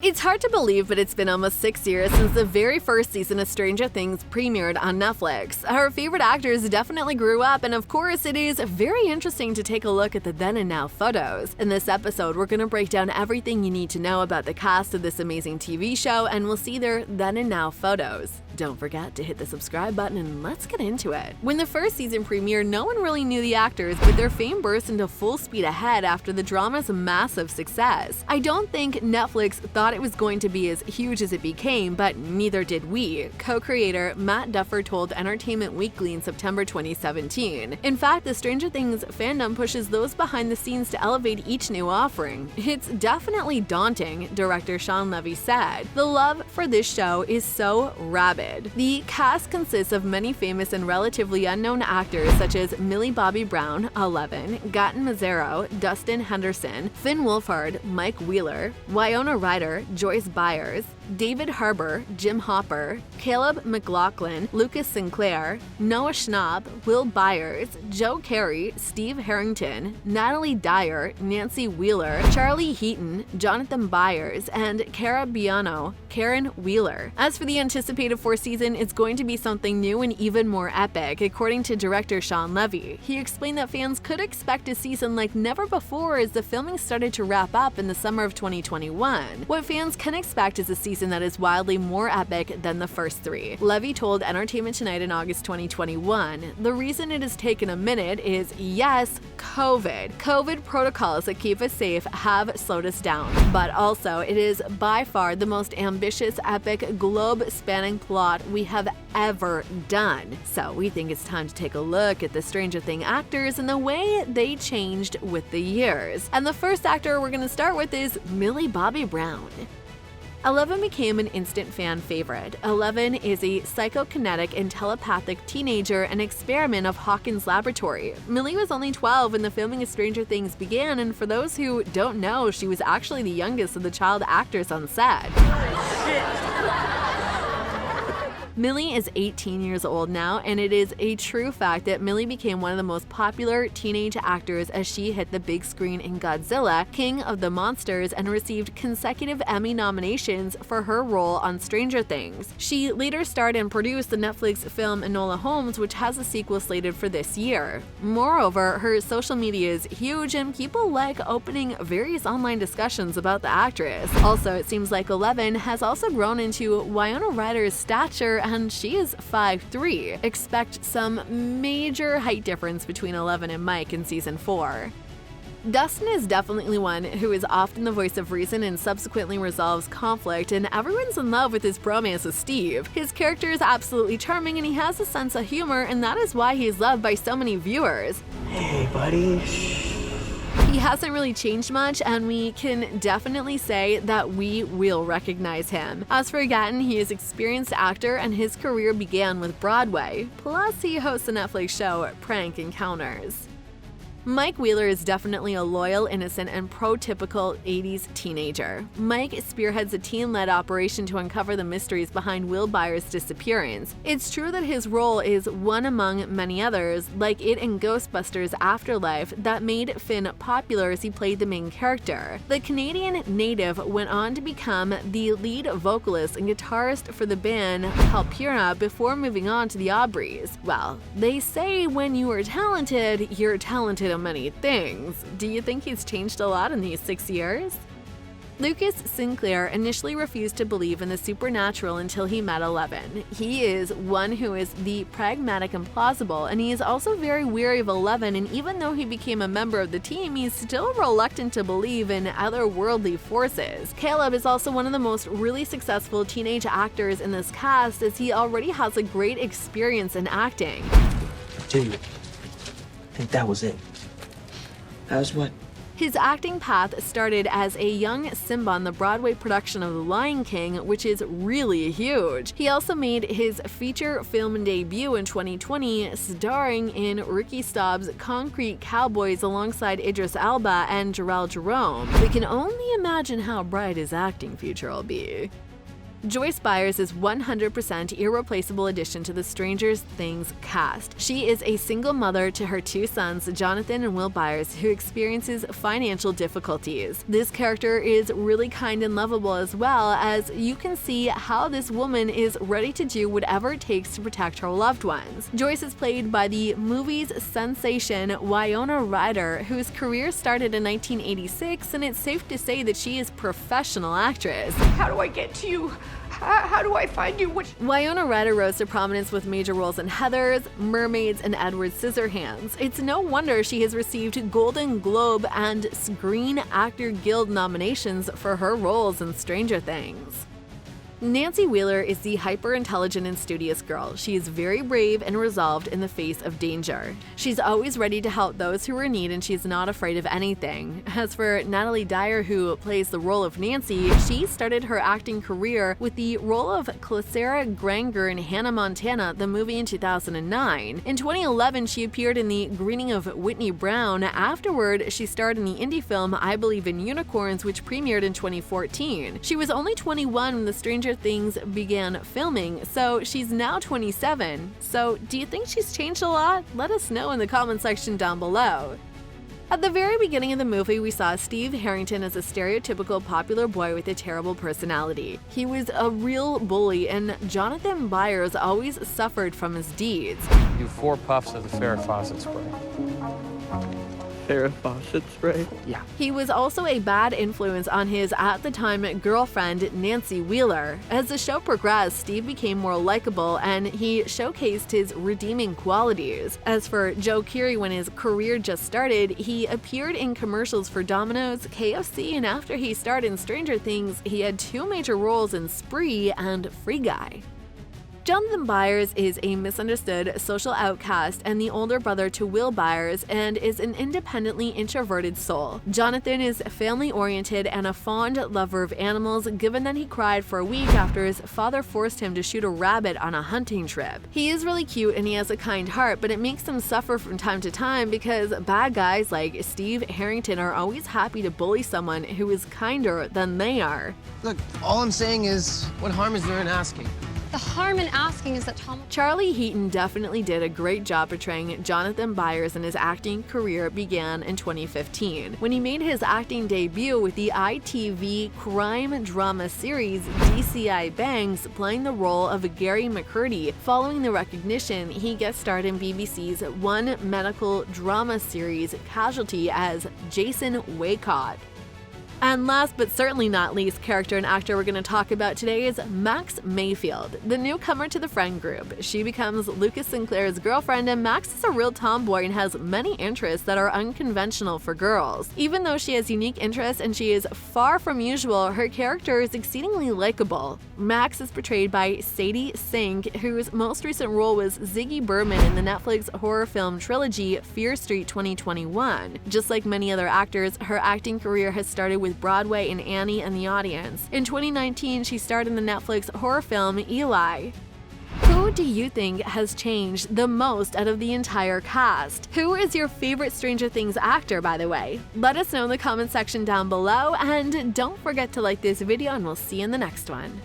It's hard to believe, but it's been almost 6 years since the very first season of Stranger Things premiered on Netflix. Our favorite actors definitely grew up, and of course, it is very interesting to take a look at the then and now photos. In this episode, we're going to break down everything you need to know about the cast of this amazing TV show, and we'll see their then and now photos. Don't forget to hit the subscribe button and let's get into it. When the first season premiered, no one really knew the actors, but their fame burst into full speed ahead after the drama's massive success. I don't think Netflix thought it was going to be as huge as it became, but neither did we, co-creator Matt Duffer told Entertainment Weekly in September 2017. In fact, the Stranger Things fandom pushes those behind the scenes to elevate each new offering. It's definitely daunting, director Shawn Levy said. The love for this show is so rabid. The cast consists of many famous and relatively unknown actors such as Millie Bobby Brown, 11, Gaten, Dustin Henderson, Finn Wolfhard, Mike Wheeler, Winona Ryder, Joyce Byers, David Harbour, Jim Hopper, Caleb McLaughlin, Lucas Sinclair, Noah Schnapp, Will Byers, Joe Keery, Steve Harrington, Natalia Dyer, Nancy Wheeler, Charlie Heaton, Jonathan Byers, and Cara Buono, Karen Wheeler. As for the anticipated fourth season, it's going to be something new and even more epic, according to director Shawn Levy. He explained that fans could expect a season like never before as the filming started to wrap up in the summer of 2021. What fans can expect is a season that is wildly more epic than the first three. Levy told Entertainment Tonight in August 2021, "The reason it has taken a minute is, yes, COVID. COVID protocols that keep us safe have slowed us down. But also, it is by far the most ambitious, epic, globe-spanning plot we have ever done. So we think it's time to take a look at the Stranger Things actors and the way they changed with the years." And the first actor we're going to start with is Millie Bobby Brown. 11 became an instant fan favorite. 11 is a psychokinetic and telepathic teenager, an experiment of Hawkins' laboratory. Millie was only 12 when the filming of Stranger Things began, and for those who don't know, she was actually the youngest of the child actors on set. Millie is 18 years old now, and it is a true fact that Millie became one of the most popular teenage actors as she hit the big screen in Godzilla, King of the Monsters, and received consecutive Emmy nominations for her role on Stranger Things. She later starred and produced the Netflix film Enola Holmes, which has a sequel slated for this year. Moreover, her social media is huge, and people like opening various online discussions about the actress. Also, it seems like 11 has also grown into Winona Ryder's stature, and she is 5'3". Expect some major height difference between 11 and Mike in season 4. Dustin is definitely one who is often the voice of reason and subsequently resolves conflict, and everyone's in love with his bromance with Steve. His character is absolutely charming, and he has a sense of humor, and that is why he is loved by so many viewers. Hey, buddy. He hasn't really changed much, and we can definitely say that we will recognize him. As for Gaten, he is an experienced actor, and his career began with Broadway. Plus, he hosts the Netflix show Prank Encounters. Mike Wheeler is definitely a loyal, innocent, and prototypical 80s teenager. Mike spearheads a team-led operation to uncover the mysteries behind Will Byers' disappearance. It's true that his role is one among many others, like it in Ghostbusters Afterlife, that made Finn popular as he played the main character. The Canadian native went on to become the lead vocalist and guitarist for the band Halpura before moving on to the Aubreys. Well, they say when you are talented, you're talented on many things. Do you think he's changed a lot in these 6 years? Lucas Sinclair initially refused to believe in the supernatural until he met 11. He is one who is the pragmatic and plausible, and he is also very weary of 11, and even though he became a member of the team, he's still reluctant to believe in otherworldly forces. Caleb is also one of the most really successful teenage actors in this cast, as he already has a great experience in acting. Dude, I think that was it. That was what? His acting path started as a young Simba on the Broadway production of The Lion King, which is really huge. He also made his feature film debut in 2020, starring in Ricky Staub's Concrete Cowboys alongside Idris Elba and Jarrell Jerome. We can only imagine how bright his acting future will be. Joyce Byers is 100% irreplaceable addition to the Stranger Things cast. She is a single mother to her two sons, Jonathan and Will Byers, who experiences financial difficulties. This character is really kind and lovable, as well as you can see how this woman is ready to do whatever it takes to protect her loved ones. Joyce is played by the movie's sensation Winona Ryder, whose career started in 1986, and it's safe to say that she is a professional actress. How do I get to you? How do I find you? Winona Ryder rose to prominence with major roles in Heathers, Mermaids, and Edward Scissorhands. It's no wonder she has received Golden Globe and Screen Actor Guild nominations for her roles in Stranger Things. Nancy Wheeler is the hyper-intelligent and studious girl. She is very brave and resolved in the face of danger. She's always ready to help those who are in need, and she's not afraid of anything. As for Natalie Dyer, who plays the role of Nancy, she started her acting career with the role of Clara Granger in Hannah Montana, the movie, in 2009. In 2011, she appeared in The Greening of Whitney Brown. Afterward, she starred in the indie film I Believe in Unicorns, which premiered in 2014. She was only 21 when the Stranger Things began filming, so she's now 27. So, do you think she's changed a lot? Let us know in the comment section down below. At the very beginning of the movie, we saw Steve Harrington as a stereotypical popular boy with a terrible personality. He was a real bully, and Jonathan Byers always suffered from his deeds. Do 4 puffs of the Farrah Fawcett spray. Farrah Fawcett spray? Yeah. He was also a bad influence on his, at the time, girlfriend, Nancy Wheeler. As the show progressed, Steve became more likable, and he showcased his redeeming qualities. As for Joe Keery, when his career just started, he appeared in commercials for Domino's, KFC, and after he starred in Stranger Things, he had 2 major roles in Spree and Free Guy. Jonathan Byers is a misunderstood social outcast and the older brother to Will Byers, and is an independently introverted soul. Jonathan is family-oriented and a fond lover of animals, given that he cried for a week after his father forced him to shoot a rabbit on a hunting trip. He is really cute and he has a kind heart, but it makes him suffer from time to time because bad guys like Steve Harrington are always happy to bully someone who is kinder than they are. Look, all I'm saying is, what harm is there in asking? The harm in asking is that Tom... Charlie Heaton definitely did a great job portraying Jonathan Byers, and his acting career began in 2015, when he made his acting debut with the ITV crime drama series DCI Bangs, playing the role of Gary McCurdy. Following the recognition, he guest starred in BBC's One medical drama series Casualty as Jason Waycott. And last but certainly not least character and actor we're going to talk about today is Max Mayfield, the newcomer to the friend group. She becomes Lucas Sinclair's girlfriend, and Max is a real tomboy and has many interests that are unconventional for girls. Even though she has unique interests and she is far from usual, her character is exceedingly likable. Max is portrayed by Sadie Sink, whose most recent role was Ziggy Berman in the Netflix horror film trilogy Fear Street 2021. Just like many other actors, her acting career has started with Broadway in Annie and the Audience. In 2019, she starred in the Netflix horror film Eli. Who do you think has changed the most out of the entire cast? Who is your favorite Stranger Things actor, by the way? Let us know in the comment section down below, and don't forget to like this video, and we'll see you in the next one.